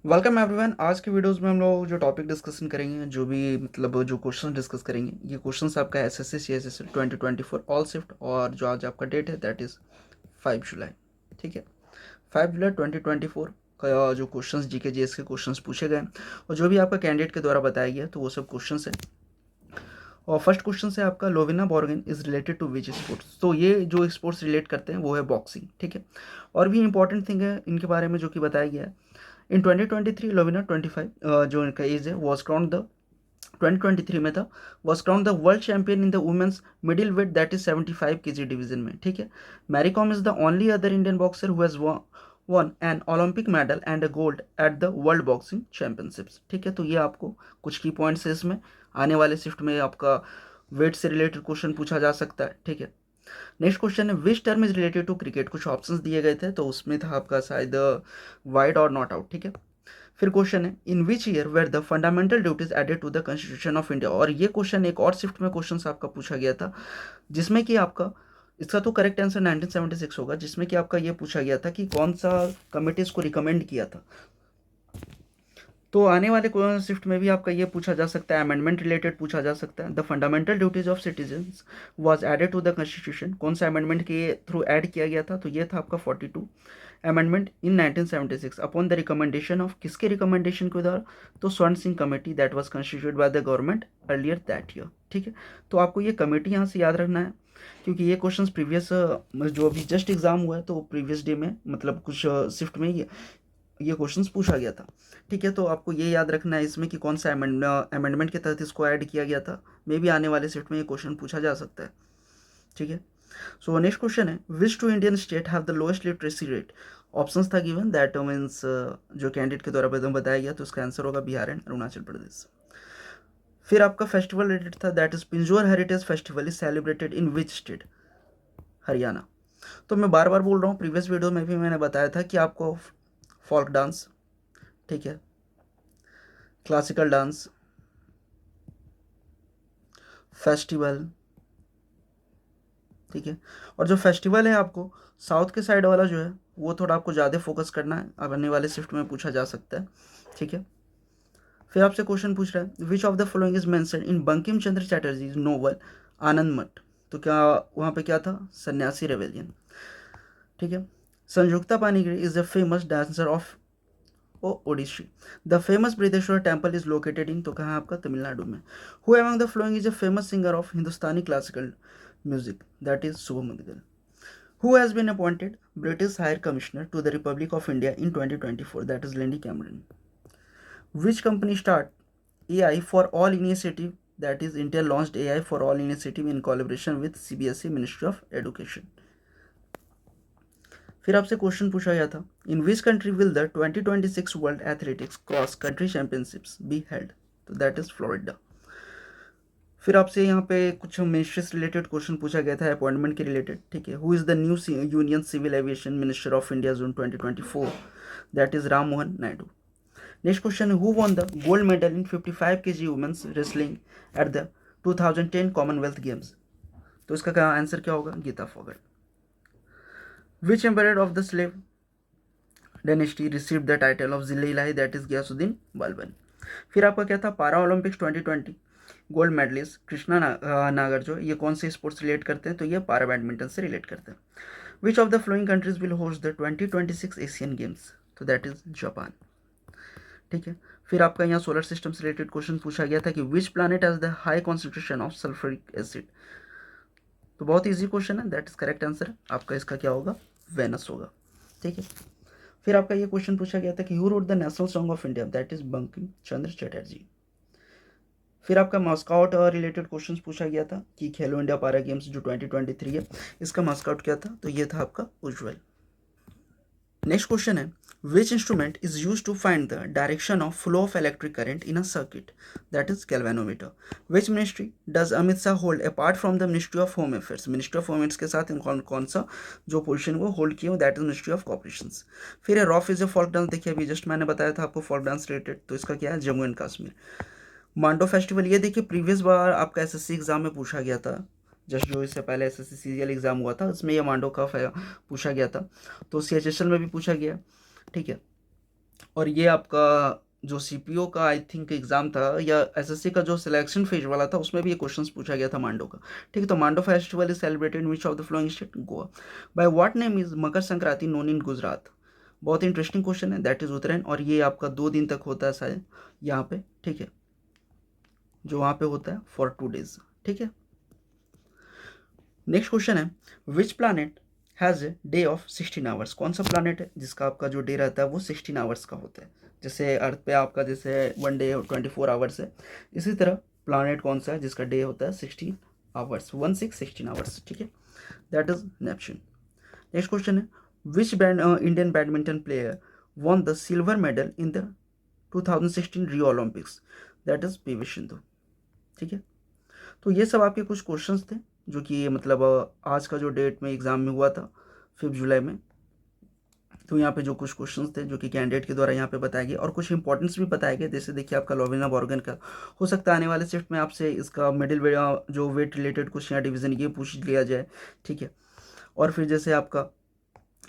Welcome everyone. आज के videos में हम लोग जो टॉपिक डिस्कशन करेंगे, जो भी मतलब जो क्वेश्चन डिस्कस करेंगे, ये क्वेश्चंस आपका एसएससी सीएचएसएल 2024 ऑल शिफ्ट, और जो आज आपका डेट है दैट इज़ 5 जुलाई। ठीक है, 5 जुलाई 2024 का जो क्वेश्चंस जीके जीएस के क्वेश्चंस पूछे गए और जो भी आपका कैंडिडेट के द्वारा बताया गया तो वो सब क्वेश्चंस है। और फर्स्ट क्वेश्चन है आपका, Lovlina Borgohain is related to which sports. तो ये जो स्पोर्ट्स रिलेट करते हैं वो है बॉक्सिंग। ठीक है, और भी इंपॉर्टेंट थिंग है इनके बारे में जो कि बताया गया है। इन 2023 लोविना 25 जो इनका एज है वॉज क्राउन द 2023 में था, was crowned the world champion in the women's middleweight that is 75 KG division में। ठीक है, Mary Kom is the only other Indian boxer who has won an Olympic medal and a gold at the world boxing championships. ठीक है, तो ये आपको कुछ की पॉइंट्स है इसमें। आने वाले शिफ्ट में आपका वेट से रिलेटेड क्वेश्चन पूछा जा सकता है। ठीक है, नेक्स्ट क्वेश्चन है which term is related to cricket. कुछ ऑप्शंस दिए गए थे तो उसमें था आपका शायद वाइड और नॉट आउट। ठीक है, फिर क्वेश्चन है in which year were the fundamental duties added to the constitution of India. और ये क्वेश्चन एक और शिफ्ट में क्वेश्चन आपका पूछा गया था, जिसमें कि आपका इसका तो करेक्ट आंसर 1976 होगा, जिसमें कि आपका ये पूछा गया था कि कौन सा कमिटी इसको रिकमेंड किया था। तो आने वाले शिफ्ट में भी आपका ये पूछा जा सकता है, अमेंडमेंट रिलेटेड पूछा जा सकता है। The fundamental duties of citizens was added to the constitution. कौन सा अमेंडमेंट के थ्रू ऐड किया गया था, तो ये था आपका 42 amendment in 1976 upon the recommendation of, किसके रिकमेंडेशन के द्वारा, तो स्वर्ण Singh committee that was constituted by the government earlier that year. ठीक है, तो आपको ये कमेटी यहाँ से याद रखना है, क्योंकि ये क्वेश्चंस प्रीवियस जो अभी जस्ट एग्जाम हुआ है तो प्रीवियस डे में मतलब कुछ शिफ्ट में ये क्वेश्चंस पूछा गया था। ठीक है, तो आपको ये याद रखना है इसमें कि कौन सा अमेंडमेंट के तहत इसको ऐड किया गया था। मे भी आने वाले सेट में ये क्वेश्चन पूछा जा सकता है। ठीक है, सो नेक्स्ट क्वेश्चन है which two Indian state have the lowest literacy rate. Options था गिवन, दैट मीन्स जो कैंडिडेट के द्वारा बताया गया, तो इसका आंसर होगा बिहार एंड अरुणाचल प्रदेश। फिर आपका फेस्टिवल रिलेटेड था, that is Pinjore heritage festival is celebrated in which state, Haryana. तो मैं बार बार बोल रहा हूँ, प्रीवियस वीडियो में भी मैंने बताया था कि आपको फोल्क डांस, ठीक है, क्लासिकल डांस, फेस्टिवल, ठीक है, और जो फेस्टिवल है आपको साउथ के साइड वाला जो है वो थोड़ा आपको ज़्यादा फोकस करना है, अब आने वाले शिफ्ट में पूछा जा सकता है। ठीक है, फिर आपसे क्वेश्चन पूछ रहा है which of the following is mention in Bankim Chandra Chatterjee novel Anand Math. तो क्या वहाँ पे क्या था, सन्यासी रेवेलियन। ठीक है, Sanjukta Panigrahi is the famous dancer of Odissi. The famous Brihadeeswara temple is located in, तो कहाँ आपका तमिलनाडु में। Who among the following is a famous singer of Hindustani classical music, that is Shubha Mudgal. Who has been appointed British High Commissioner to the Republic of India in 2024, that is Lindy Cameron. Which company start AI for All initiative, that is Intel launched AI for All initiative in collaboration with CBSE Ministry of Education. फिर आपसे question पूछा गया था in which country will the 2026 world athletics cross country championships be held, तो that is Florida. फिर आपसे यहाँ पे कुछ मिनिस्ट्री से रिलेटेड क्वेश्चन पूछा गया था अपॉइंटमेंट के रिलेटेड। ठीक है, who is the new union civil aviation minister of India June 2024, that is Ram Mohan Naidu. Next question है who won the gold medal in 55 kg women's wrestling at the 2010 Commonwealth Games. तो इसका क्या आंसर क्या होगा, Geeta Phogat. Which empire of the slave dynasty received the title of जिले इलाही, that is Ghiyasuddin Balban. फिर आपका क्या था, पारा ओलंपिक्स 2020 गोल्ड मेडलिस्ट कृष्णा नागर जो ये कौन से स्पोर्ट्स रिलेट करते हैं, तो ये पारा बैडमिंटन से रिलेट करते हैं। Which of the following countries will host the 2026 Asian Games, तो दैट इज जापान। ठीक है, फिर आपका यहाँ सोलर सिस्टम से रिलेटेड क्वेश्चन पूछा गया था कि which planet has the high concentration of sulphuric acid. तो बहुत ईजी क्वेश्चन है, दैट इज करेक्ट आंसर आपका इसका क्या होगा, वेनस होगा। ठीक है, फिर आपका ये क्वेश्चन पूछा गया था कि who wrote the national song of India, that is Bankim Chandra Chatterjee. फिर आपका मास्कआउट रिलेटेड क्वेश्चंस पूछा गया था कि खेलो इंडिया पारा गेम्स जो 2023 है इसका मास्कआउट क्या था, तो ये था आपका उज्जवल। नेक्स्ट क्वेश्चन है which instrument is use to find the direction of flow of electric current in a circuit, that is galvanometer. Which ministry does Amit Shah hold apart from the ministry of home affairs. Ministry of home affairs के साथ कौन सा जो position वो hold किया, that is ministry of cooperation. फिर है Rouf is a folk dance, देखिए अभी जस्ट मैंने बताया था आपको फोल्क डांस रिलेटेड, तो इसका क्या है, Jammu and Kashmir. Mando festival, ये देखिए प्रीवियस बार आपका एसएससी एग्जाम में पूछा गया था, जस्ट जो इससे पहले एसएससी सीजीएल एग्जाम हुआ था उसमें ये मांडो का पूछा गया था, तो सीएचएसएल में भी पूछा गया। ठीक है, और ये आपका जो सीपीओ का आई थिंक एग्जाम था या एसएससी का जो सिलेक्शन फेज वाला था, उसमें भी ये क्वेश्चंस पूछा गया था मांडो का। ठीक है, तो Mando festival is celebrated in which of the following state? Goa. By what name is Makar Sankranti known in Gujarat? बहुत इंटरेस्टिंग क्वेश्चन है, दैट इज उत्तरायण, और ये आपका 2 दिन तक होता है शायद यहाँ पे। ठीक है, जो वहाँ पे होता है फॉर 2 days। ठीक है, नेक्स्ट क्वेश्चन है which planet has a day of 16 hours? कौन सा प्लानट है जिसका आपका जो डे रहता है वो 16 आवर्स का होता है? जैसे अर्थ पे आपका जैसे 1 डे 24 आवर्स है, इसी तरह प्लानट कौन सा है जिसका डे होता है 16 आवर्स, 16 आवर्स। ठीक है, that is Neptune. Next question है which Indian badminton player won the silver medal in the 2016 Rio Olympics? That is PV Sindhu. ठीक है, तो ये सब आपके कुछ क्वेश्चंस थे जो कि मतलब आज का जो डेट में एग्ज़ाम में हुआ था 5 जुलाई में। तो यहाँ पे जो कुछ क्वेश्चंस थे जो कि कैंडिडेट के द्वारा यहाँ पे बताए गए और कुछ इंपॉर्टेंस भी बताए गए। जैसे देखिए आपका लोविना बॉर्गन का हो सकता है आने वाले शिफ्ट में आपसे इसका मिडिल वेट जो वेट रिलेटेड क्वेश्चन या डिवीजन ये पूछ लिया जाए। ठीक है, और फिर जैसे आपका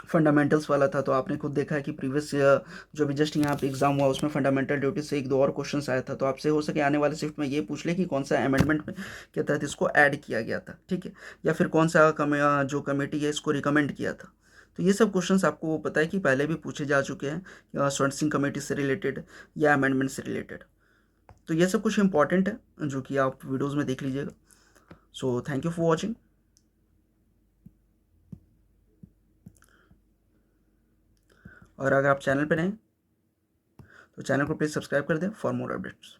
फंडामेंटल्स वाला था, तो आपने खुद देखा है कि प्रीवियस जो भी जस्ट यहाँ पे एग्जाम हुआ उसमें फंडामेंटल ड्यूटी से 1-2 और क्वेश्चंस आया था। तो आपसे हो सके आने वाले शिफ्ट में ये पूछ ले कि कौन सा अमेंडमेंट में के तहत इसको ऐड किया गया था। ठीक है, या फिर कौन सा जो कमेटी है इसको रिकमेंड किया था। तो ये सब क्वेश्चंस आपको पता है कि पहले भी पूछे जा चुके हैं स्वर्ण सिंह कमेटी से रिलेटेड या अमेंडमेंट से रिलेटेड। तो ये सब कुछ इंपॉर्टेंट है जो कि आप वीडियोज़ में देख लीजिएगा। So thank you for watching. और अगर आप चैनल पर नए तो चैनल को प्लीज़ सब्सक्राइब कर दें फॉर मोर अपडेट्स।